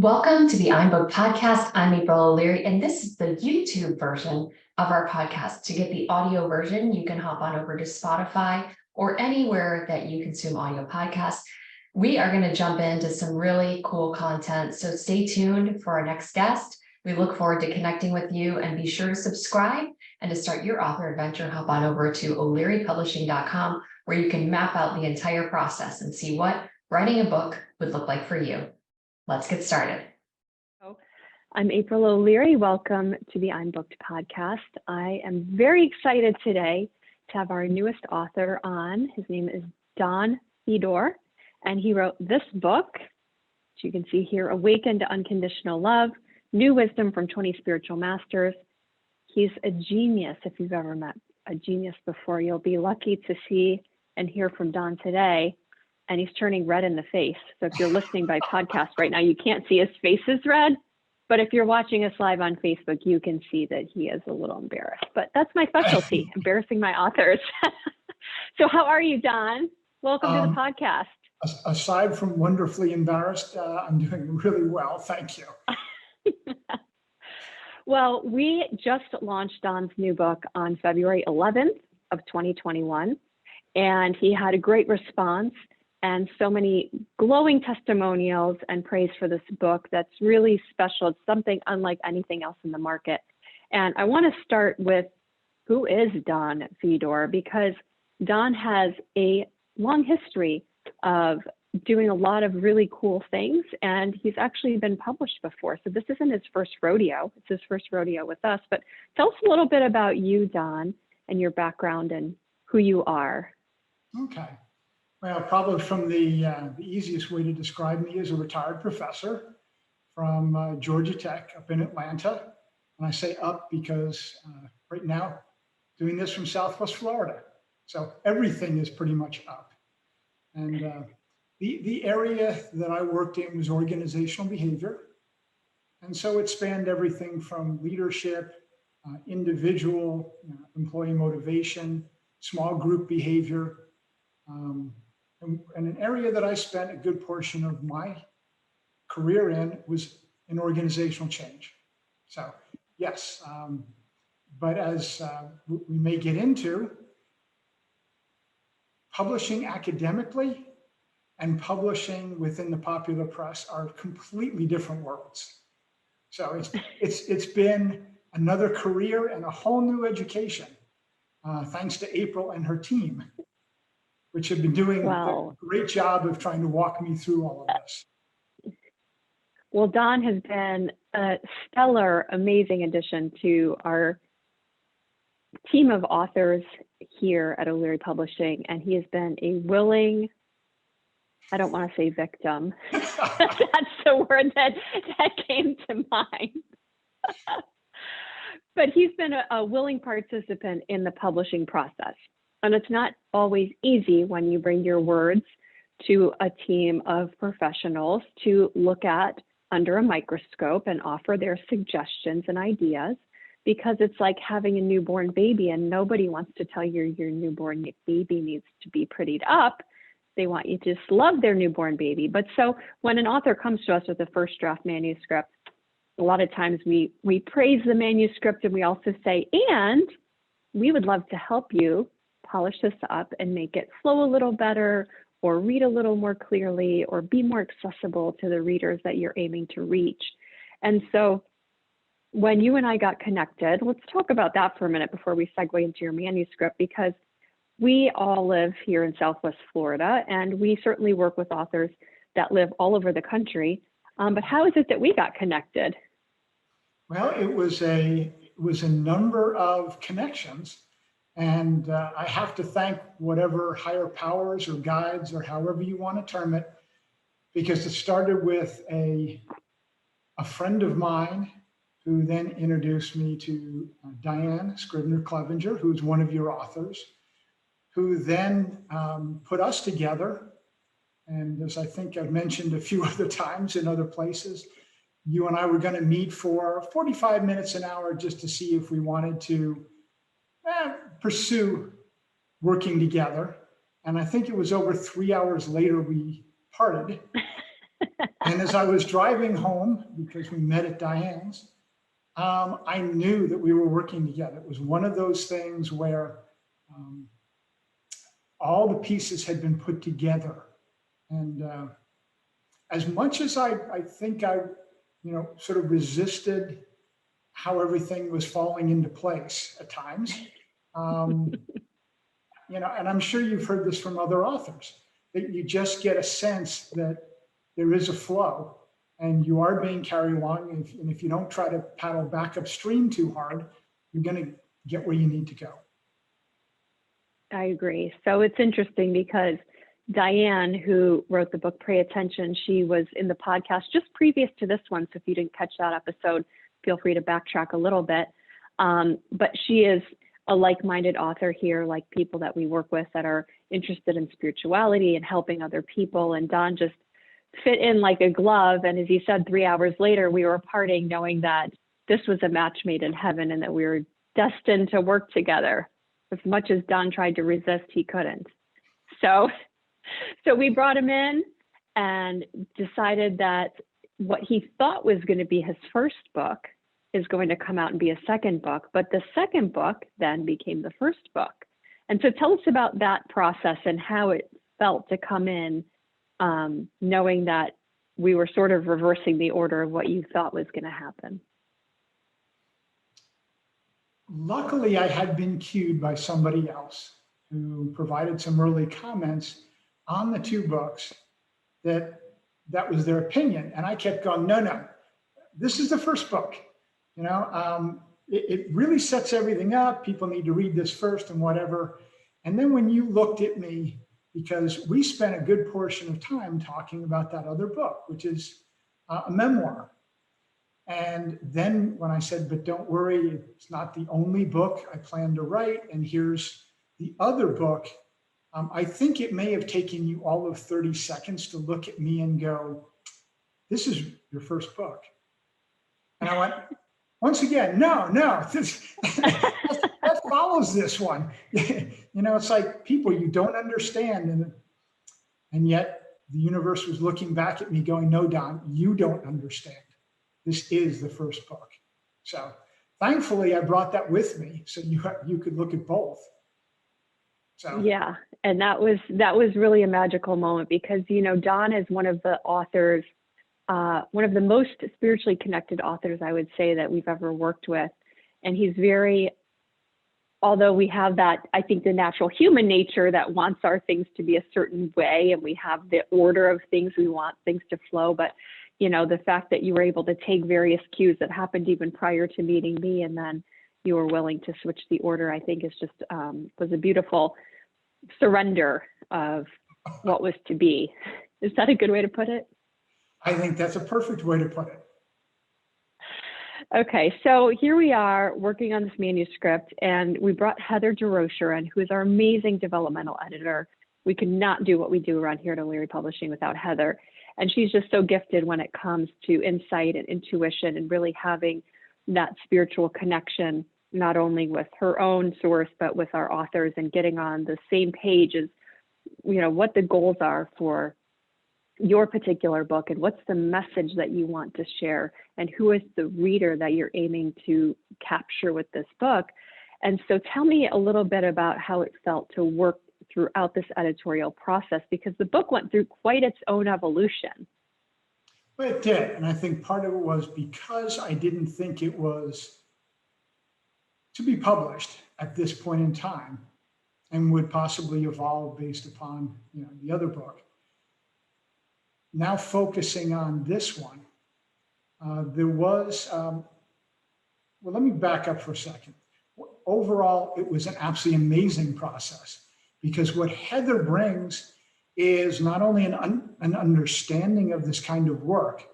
Welcome to the I'm Booked podcast. I'm April O'Leary, and this is the YouTube version of our podcast. To get the audio version, you can hop on over to Spotify or anywhere that you consume audio podcasts. We are going to jump into some really cool content, so stay tuned for our next guest. We look forward to connecting with you, and be sure to subscribe. And to start your author adventure, hop on over to o'learypublishing.com, where you can map out the entire process and see what writing a book would look like for you. Let's get started. I'm April O'Leary. Welcome to the I'm Booked podcast. I am very excited today to have our newest author on. His name is Don Fedor, and he wrote this book, which you can see here, Awaken to Unconditional Love, New Wisdom from 20 Spiritual Masters. He's a genius. If you've ever met a genius before, you'll be lucky to see and hear from Don today. And he's turning red in the face. So if you're listening by podcast right now, you can't see his face is red. But if you're watching us live on Facebook, you can see that he is a little embarrassed. But that's my specialty, embarrassing my authors. So how are you, Don? Welcome to the podcast. Aside from wonderfully embarrassed, I'm doing really well. Thank you. Well, we just launched Don's new book on February 11th of 2021. And he had a great response and so many glowing testimonials and praise for this book that's really special. It's something unlike anything else in the market. And I want to start with, who is Don Fedor? Because Don has a long history of doing a lot of really cool things, and he's actually been published before. So this isn't his first rodeo. It's his first rodeo with us. But tell us a little bit about you, Don, and your background and who you are. Okay. Well, probably from the easiest way to describe me is a retired professor from Georgia Tech up in Atlanta. And I say up because right now, doing this from Southwest Florida. So everything is pretty much up. And the area that I worked in was organizational behavior. And so it spanned everything from leadership, individual, employee motivation, small group behavior, and an area that I spent a good portion of my career in was in organizational change. So yes, but as we may get into, publishing academically and publishing within the popular press are completely different worlds. So it's been another career and a whole new education, thanks to April and her team, which have been doing a great job of trying to walk me through all of this. Well, Don has been a stellar, amazing addition to our team of authors here at O'Leary Publishing, and he has been a willing, I don't want to say victim, that's the word that came to mind. But he's been a willing participant in the publishing process. And it's not always easy when you bring your words to a team of professionals to look at under a microscope and offer their suggestions and ideas, because it's like having a newborn baby, and nobody wants to tell you your newborn baby needs to be prettied up. They want you to just love their newborn baby. But so when an author comes to us with a first draft manuscript, a lot of times we praise the manuscript, and we also say, and we would love to help you polish this up and make it flow a little better, or read a little more clearly, or be more accessible to the readers that you're aiming to reach. And so when you and I got connected, let's talk about that for a minute before we segue into your manuscript, because we all live here in Southwest Florida, and we certainly work with authors that live all over the country. But how is it that we got connected? Well, it was a number of connections. And I have to thank whatever higher powers or guides or however you want to term it, because it started with a friend of mine who then introduced me to Diane Scrivener-Clevenger, who's one of your authors, who then put us together. And as I think I've mentioned a few other times in other places, you and I were going to meet for 45 minutes, an hour, just to see if we wanted to pursue working together. And I think it was over 3 hours later we parted. And as I was driving home, because we met at Diane's, I knew that we were working together. It was one of those things where all the pieces had been put together. And as much as I think I, sort of resisted how everything was falling into place at times, and I'm sure you've heard this from other authors, that you just get a sense that there is a flow and you are being carried along. And if you don't try to paddle back upstream too hard, you're going to get where you need to go. I agree. So it's interesting because Diane, who wrote the book Pray Attention, she was in the podcast just previous to this one. So if you didn't catch that episode, feel free to backtrack a little bit. But she is a like-minded author here, like people that we work with that are interested in spirituality and helping other people. And Don just fit in like a glove. And as he said, 3 hours later, we were parting knowing that this was a match made in heaven and that we were destined to work together. As much as Don tried to resist, he couldn't. So we brought him in and decided that what he thought was going to be his first book is going to come out and be a second book, but the second book then became the first book. And so tell us about that process and how it felt to come in, knowing that we were sort of reversing the order of what you thought was going to happen. Luckily, I had been cued by somebody else who provided some early comments on the two books that was their opinion. And I kept going, no, this is the first book. It really sets everything up. People need to read this first and whatever. And then when you looked at me, because we spent a good portion of time talking about that other book, which is a memoir. And then when I said, but don't worry, it's not the only book I plan to write. And here's the other book. I think it may have taken you all of 30 seconds to look at me and go, this is your first book. And I went, once again, no, that follows this one. It's like people you don't understand. And yet the universe was looking back at me going, no, Don, you don't understand. This is the first book. So thankfully I brought that with me so you could look at both. So yeah, and that was really a magical moment because, Don is one of the authors, one of the most spiritually connected authors, I would say, that we've ever worked with. And he's although we have that, I think, the natural human nature that wants our things to be a certain way, and we have the order of things, we want things to flow. But, the fact that you were able to take various cues that happened even prior to meeting me, and then you were willing to switch the order, I think is just, was a beautiful surrender of what was to be. Is that a good way to put it? I think that's a perfect way to put it. Okay, so here we are working on this manuscript, and we brought Heather DeRocher in, who is our amazing developmental editor. We could not do what we do around here at O'Leary Publishing without Heather. And she's just so gifted when it comes to insight and intuition and really having that spiritual connection, not only with her own source, but with our authors, and getting on the same page as, what the goals are for your particular book and what's the message that you want to share and who is the reader that you're aiming to capture with this book. And so tell me a little bit about how it felt to work throughout this editorial process, because the book went through quite its own evolution. Well, it did. And I think part of it was because I didn't think it was to be published at this point in time and would possibly evolve based upon the other book. Now focusing on this one, there was, let me back up for a second. Overall, it was an absolutely amazing process because what Heather brings is not only an understanding of this kind of work,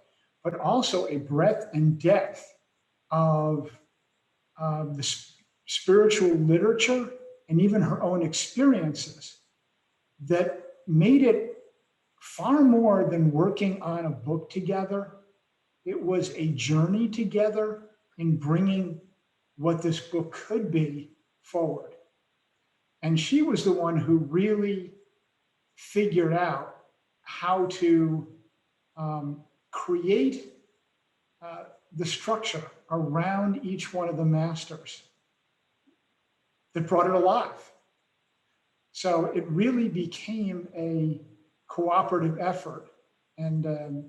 but also a breadth and depth of the spiritual literature and even her own experiences that made it far more than working on a book together. It was a journey together in bringing what this book could be forward. And she was the one who really figured out how to create the structure around each one of the masters that brought it alive. So it really became a cooperative effort. And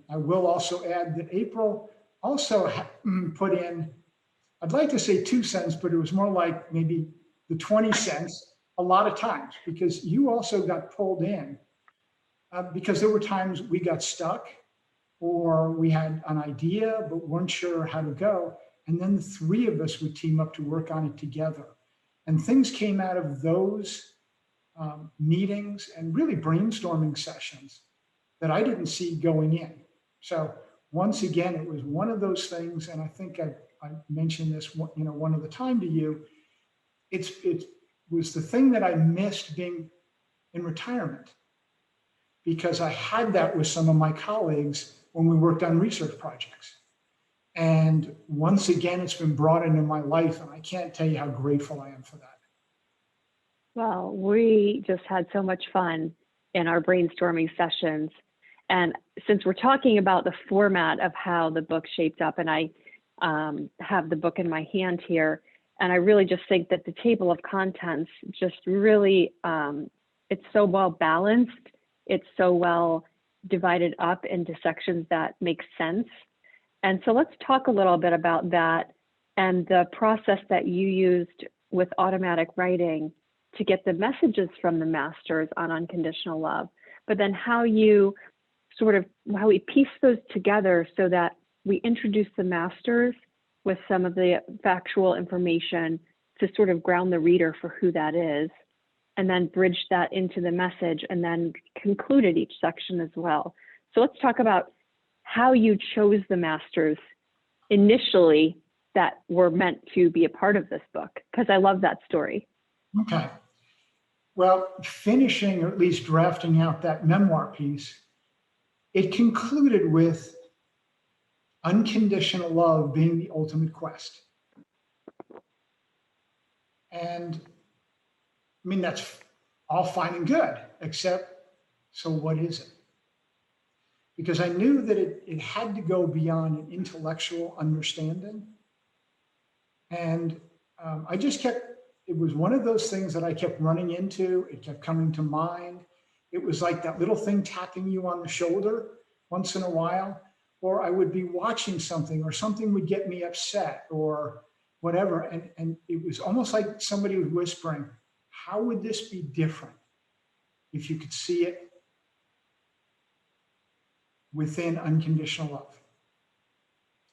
I will also add that April also put in, I'd like to say 2 cents, but it was more like maybe the 20 cents a lot of times, because you also got pulled in because there were times we got stuck or we had an idea but weren't sure how to go. And then the 3 of us would team up to work on it together. And things came out of those meetings and really brainstorming sessions that I didn't see going in. So once again, it was one of those things, and I think I mentioned this, one of the time to you. It was the thing that I missed being in retirement, because I had that with some of my colleagues when we worked on research projects. And once again, it's been brought into my life, and I can't tell you how grateful I am for that. Well, we just had so much fun in our brainstorming sessions. And since we're talking about the format of how the book shaped up, and I have the book in my hand here, and I really just think that the table of contents just really, it's so well balanced. It's so well divided up into sections that make sense. And so let's talk a little bit about that and the process that you used with automatic writing to get the messages from the masters on unconditional love, but then how we piece those together so that we introduce the masters with some of the factual information to sort of ground the reader for who that is, and then bridge that into the message, and then concluded each section as well. So let's talk about how you chose the masters initially that were meant to be a part of this book, because I love that story. Okay. Well, finishing, or at least drafting out that memoir piece, it concluded with unconditional love being the ultimate quest. And I mean, that's all fine and good, except, so what is it? Because I knew that it had to go beyond an intellectual understanding. And I just kept, it was one of those things that I kept running into. It kept coming to mind. It was like that little thing tapping you on the shoulder once in a while, or I would be watching something, or something would get me upset or whatever. And it was almost like somebody was whispering, how would this be different if you could see it within unconditional love?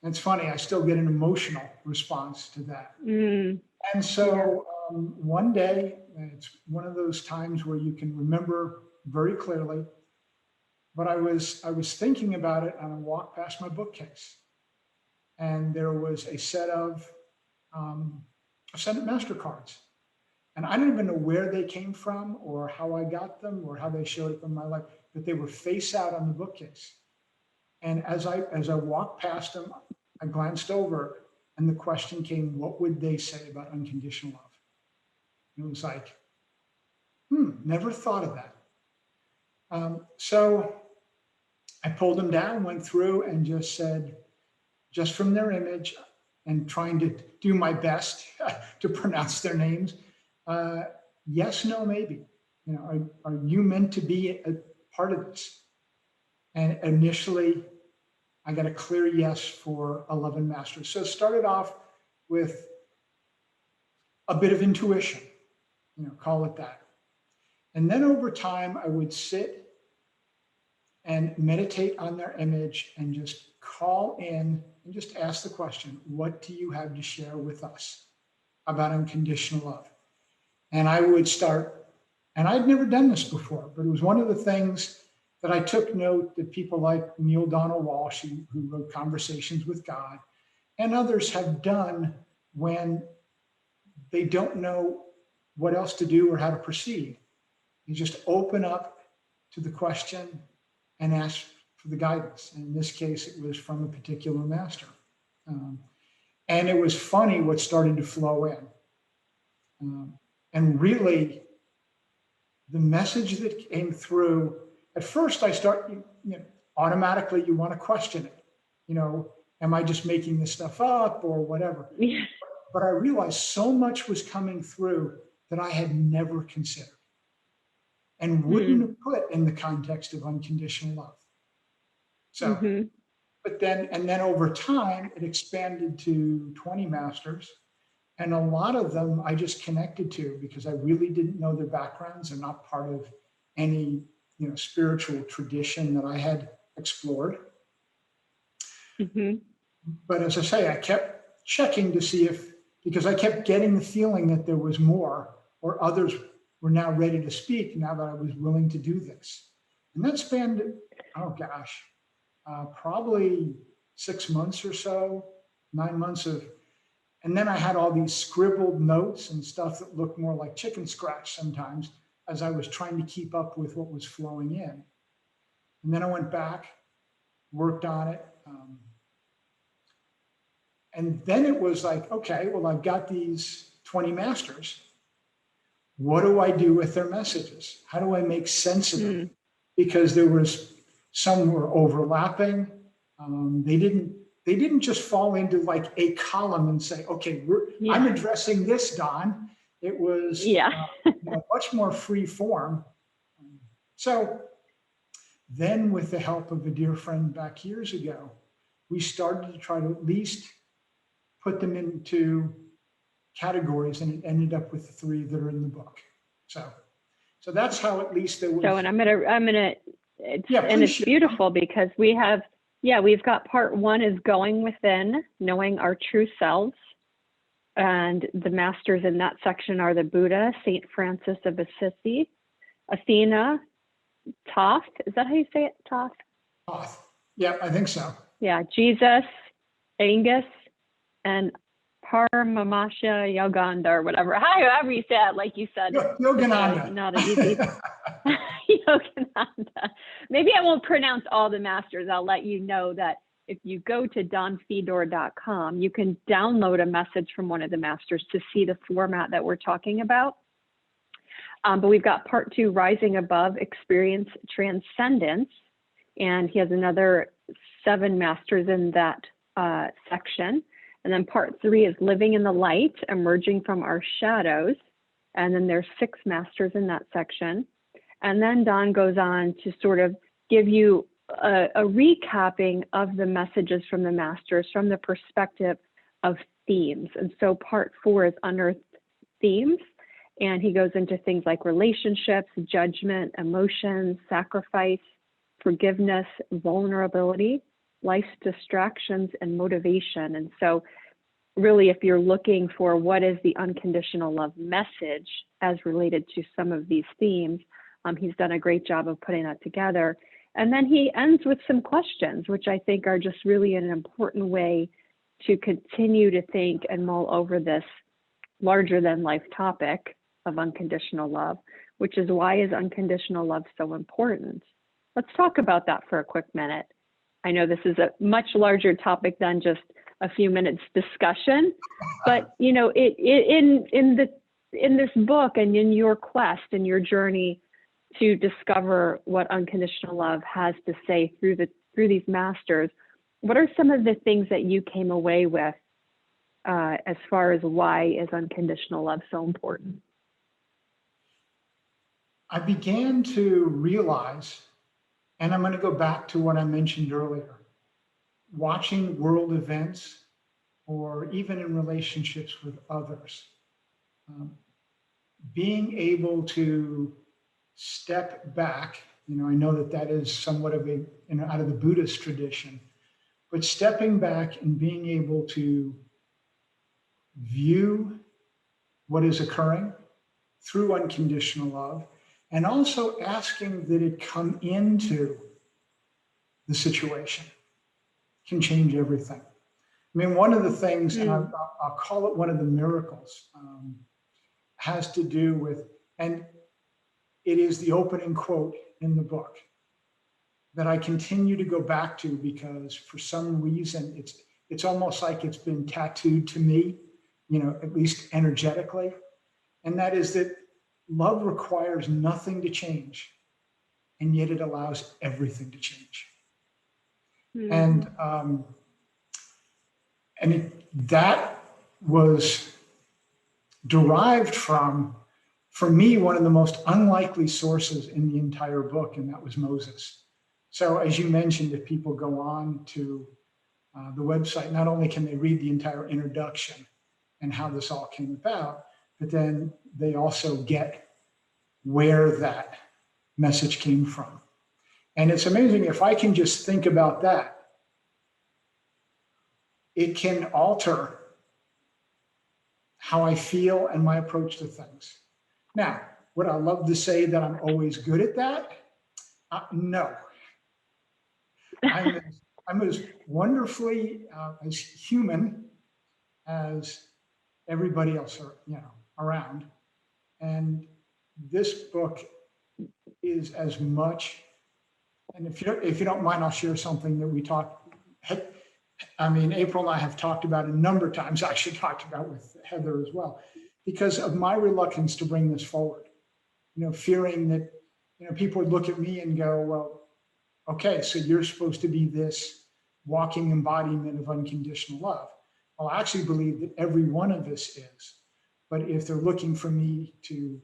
And it's funny, I still get an emotional response to that. And so one day, and it's one of those times where you can remember very clearly, but I was thinking about it on a walk past my bookcase, and there was a set of MasterCards. And I don't even know where they came from or how I got them or how they showed up in my life, but they were face out on the bookcase. And as I walked past them, I glanced over, and the question came, what would they say about unconditional love? And it was like, never thought of that. So I pulled them down, went through, and just said, just from their image, and trying to do my best to pronounce their names, yes, no, maybe. Are you meant to be a part of this? And initially, I got a clear yes for 11 masters. So it started off with a bit of intuition, call it that. And then over time, I would sit and meditate on their image and just call in and just ask the question, what do you have to share with us about unconditional love? And I would start, and I'd never done this before, but it was one of the things that I took note that people like Neil Donald Walsh, who wrote Conversations with God, and others have done when they don't know what else to do or how to proceed. You just open up to the question and ask for the guidance. And in this case, it was from a particular master. And it was funny what started to flow in. And really, the message that came through, at first I start, automatically you want to question it. am I just making this stuff up or whatever? Yeah. But I realized so much was coming through that I had never considered and wouldn't have put in the context of unconditional love. So, Mm-hmm. but then over time, it expanded to 20 masters. And a lot of them I just connected to because I really didn't know their backgrounds. They're not part of any, spiritual tradition that I had explored. Mm-hmm. But as I say, I kept checking to see because I kept getting the feeling that there was more or others were now ready to speak now that I was willing to do this. And that spanned, oh gosh, probably 6 months or so, 9 months and then I had all these scribbled notes and stuff that looked more like chicken scratch sometimes as I was trying to keep up with what was flowing in. And then I went back, worked on it. And then it was like, okay, well, I've got these 20 masters. What do I do with their messages? How do I make sense of them? Because some were overlapping. They didn't just fall into like a column and say, okay, I'm addressing this, Don. It was much more free form. So then with the help of a dear friend back years ago, we started to try to at least put them into categories, and it ended up with the 3 that are in the book. So that's how at least there was. So, and it's beautiful because we've got part 1 is going within, knowing our true selves. And the masters in that section are the Buddha, Saint Francis of Assisi, Athena, Thoth. Is that how you say it? Thoth? Thoth. Yeah, I think so. Yeah, Jesus, Angus, and Paramahansa Yogananda or whatever. However you say it, like you said. Yogananda. Not an easy. Yogananda. Maybe I won't pronounce all the masters. I'll let you know that if you go to donfedor.com, you can download a message from one of the masters to see the format that we're talking about. But we've got part 2, Rising Above, Experience Transcendence. And he has another 7 masters in that section. And then part 3 is Living in the Light, Emerging from Our Shadows. And then there's 6 masters in that section. And then Don goes on to sort of give you a recapping of the messages from the masters from the perspective of themes. And so part 4 is Unearthed Themes. And he goes into things like relationships, judgment, emotions, sacrifice, forgiveness, vulnerability, life's distractions, and motivation. And so really, if you're looking for what is the unconditional love message as related to some of these themes, he's done a great job of putting that together. And then he ends with some questions, which I think are just really an important way to continue to think and mull over this larger than life topic of unconditional love, which is why is unconditional love so important? Let's talk about that for a quick minute. I know this is a much larger topic than just a few minutes discussion, but in this book and in your quest and your journey to discover what unconditional love has to say through these masters, what are some of the things that you came away with as far as why is unconditional love so important? I began to realize, and I'm going to go back to what I mentioned earlier, watching world events or even in relationships with others, being able to step back. I know that is somewhat of out of the Buddhist tradition, but stepping back and being able to view what is occurring through unconditional love, and also asking that it come into the situation can change everything. I mean, one of the things, and I'll call it one of the miracles, has to do with, and it is the opening quote in the book that I continue to go back to because for some reason it's almost like it's been tattooed to me, at least energetically. And that is that love requires nothing to change, and yet it allows everything to change. And that was derived from, for me, one of the most unlikely sources in the entire book, and that was Moses. So as you mentioned, if people go on to the website, not only can they read the entire introduction and how this all came about, but then they also get where that message came from. And it's amazing, if I can just think about that, it can alter how I feel and my approach to things. Now, would I love to say that I'm always good at that? No. I'm as wonderfully as human as everybody else around. And this book is as much, and if you don't mind, I'll share something that we talked. April and I have talked about a number of times, I actually talked about with Heather as well, because of my reluctance to bring this forward, fearing that, people would look at me and go, well, okay, so you're supposed to be this walking embodiment of unconditional love. Well, I actually believe that every one of us is. But if they're looking for me to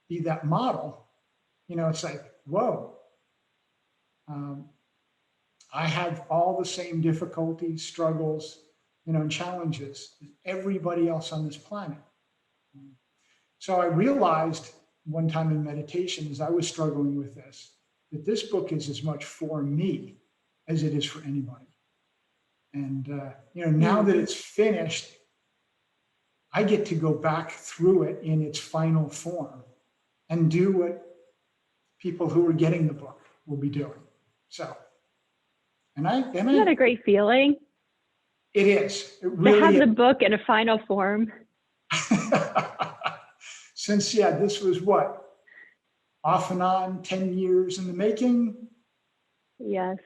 be that model, it's like, whoa, I have all the same difficulties, struggles, and challenges as everybody else on this planet. So I realized one time in meditation, as I was struggling with this, that this book is as much for me as it is for anybody. And, now that it's finished, I get to go back through it in its final form and do what people who are getting the book will be doing. So, isn't that a great feeling? It is. It really to have is. the book in a final form. Since, this was what? Off and on 10 years in the making? Yes.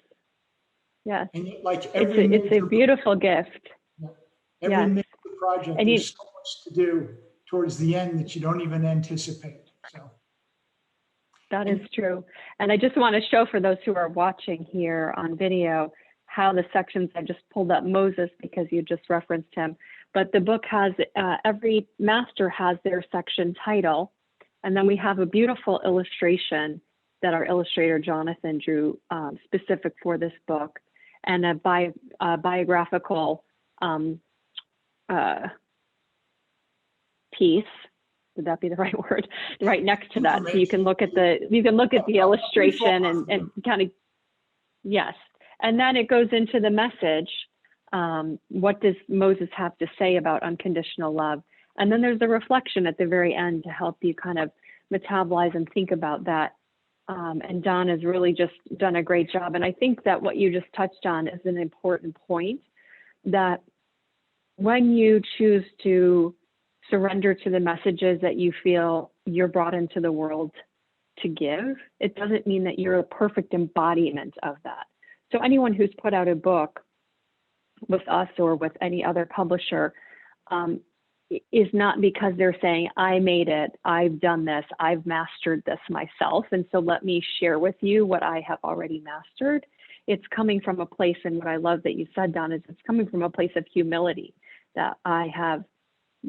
Yes. And like it's a beautiful gift. Every major project, and there's so much to do towards the end that you don't even anticipate. So that is true. And I just want to show for those who are watching here on video how the sections, I just pulled up Moses because you just referenced him, but the book has, every master has their section title. And then we have a beautiful illustration that our illustrator, Jonathan, drew specific for this book, and a biographical piece. Would that be the right word? Right next to that, so you can look at the illustration and kind of, yes. And then it goes into the message. What does Moses have to say about unconditional love? And then there's the reflection at the very end to help you kind of metabolize and think about that. And Don has really just done a great job. And I think that what you just touched on is an important point, that when you choose to surrender to the messages that you feel you're brought into the world to give, it doesn't mean that you're a perfect embodiment of that. So anyone who's put out a book with us or with any other publisher is not because they're saying, I made it, I've done this, I've mastered this myself, and so let me share with you what I have already mastered. It's coming from a place, and what I love that you said, Don, is it's coming from a place of humility, that I have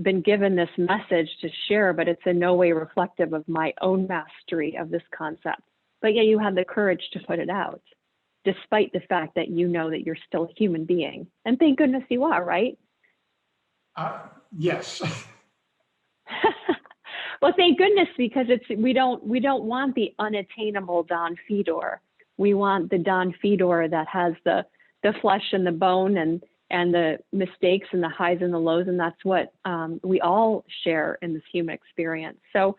been given this message to share, but it's in no way reflective of my own mastery of this concept. But yet you have the courage to put it out, despite the fact that you know that you're still a human being. And thank goodness you are, right? Yes. Well, thank goodness, because we don't want the unattainable Don Fedor. We want the Don Fedor that has the flesh and the bone and the mistakes and the highs and the lows, and that's what we all share in this human experience. So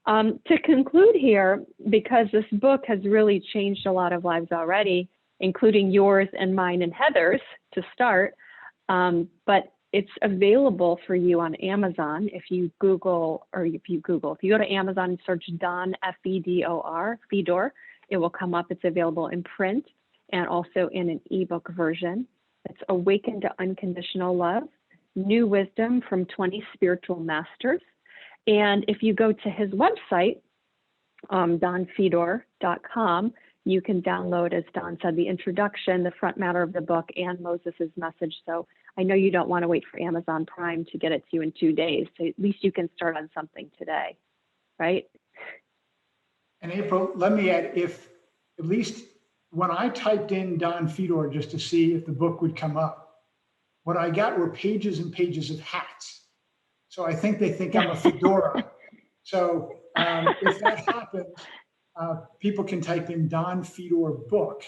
to conclude here, because this book has really changed a lot of lives already, including yours and mine and Heather's to start, but it's available for you on Amazon. If you go to Amazon and search Don, F-E-D-O-R, Fedor, it will come up. It's available in print and also in an ebook version. It's Awaken to Unconditional Love, New Wisdom from 20 Spiritual Masters. And if you go to his website, donfedor.com, you can download, as Don said, the introduction, the front matter of the book, and Moses's message. So I know you don't want to wait for Amazon Prime to get it to you in 2 days. So at least you can start on something today, right? And April, let me add, if at least when I typed in Don Fedor just to see if the book would come up, what I got were pages and pages of hats. So I think they think I'm a fedora. So if that happens, people can type in Don Fedor book,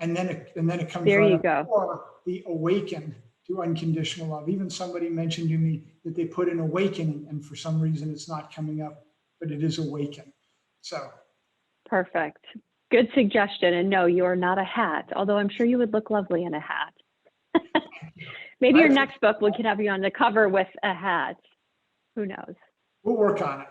and then it comes There right you up. go. Or the Awaken to Unconditional Love. Even somebody mentioned to me that they put in Awakening, and for some reason it's not coming up, but it is Awaken. So Perfect. Good suggestion. And no, you're not a hat, although I'm sure you would look lovely in a hat. Maybe your next book, we could have you on the cover with a hat. Who knows? we'll work on it.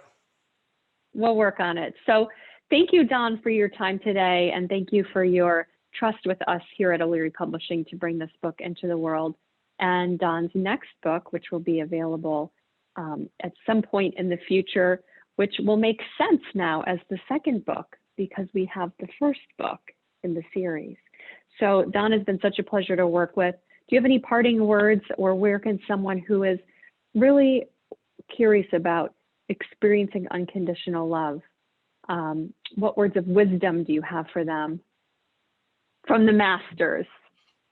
We'll work on it. So thank you, Don, for your time today. And thank you for your trust with us here at O'Leary Publishing to bring this book into the world. And Don's next book, which will be available at some point in the future, which will make sense now as the second book, because we have the first book in the series. So Don, has been such a pleasure to work with. Do you have any parting words, or where can someone who is really curious about experiencing unconditional love, what words of wisdom do you have for them from the masters?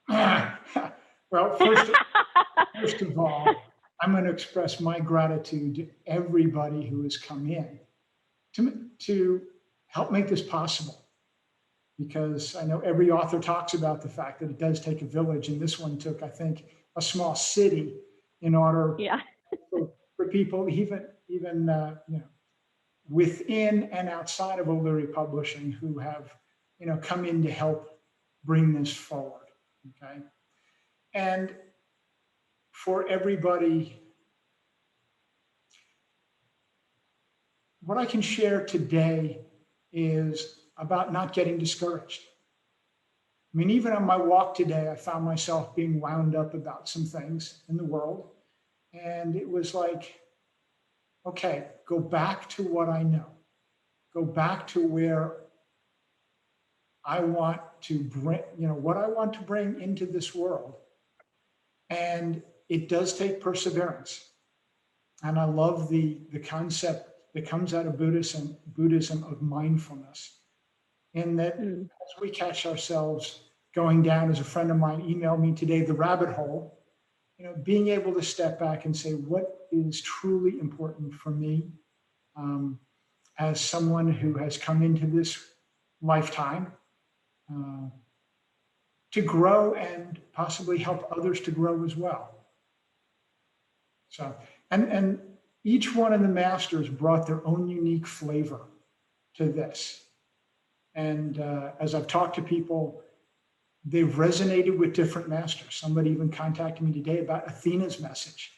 Well, first of all, I'm going to express my gratitude to everybody who has come in to help make this possible. Because I know every author talks about the fact that it does take a village, and this one took, I think, a small city in order for people, even within and outside of O'Leary Publishing, who have come in to help bring this forward. Okay, and for everybody, what I can share today is about not getting discouraged. I mean, even on my walk today, I found myself being wound up about some things in the world. And it was like, okay, go back to what I know. Go back to where I want to bring, what I want to bring into this world. And it does take perseverance. And I love the concept that comes out of Buddhism of mindfulness. In that, as we catch ourselves going down, as a friend of mine emailed me today, the rabbit hole, being able to step back and say, what is truly important for me as someone who has come into this lifetime to grow and possibly help others to grow as well. So, and each one of the masters brought their own unique flavor to this. And as I've talked to people, they've resonated with different masters. Somebody even contacted me today about Athena's message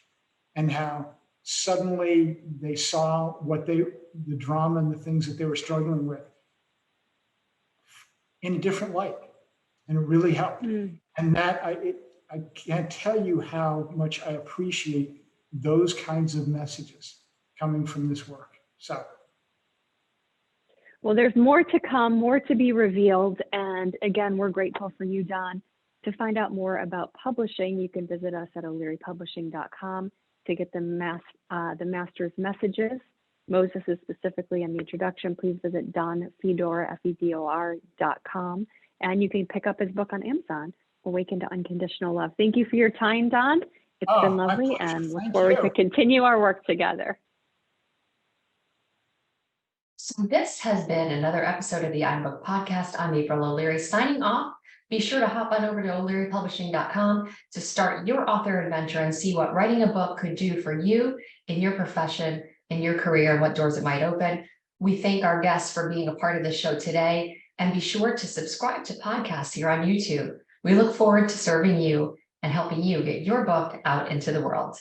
and how suddenly they saw the drama and the things that they were struggling with in a different light. And it really helped. And that I can't tell you how much I appreciate those kinds of messages coming from this work. So. Well, there's more to come, more to be revealed. And again, we're grateful for you, Don. To find out more about publishing, you can visit us at o'learypublishing.com to get the master's messages. Moses is specifically in the introduction. Please visit donfedor, FEDOR.com. And you can pick up his book on Amazon, Awaken to Unconditional Love. Thank you for your time, Don. It's been lovely, and look forward to continue our work together. So this has been another episode of the iBook Podcast. I'm April O'Leary signing off. Be sure to hop on over to o'learypublishing.com to start your author adventure and see what writing a book could do for you in your profession, in your career, and what doors it might open. We thank our guests for being a part of the show today, and be sure to subscribe to podcasts here on YouTube. We look forward to serving you and helping you get your book out into the world.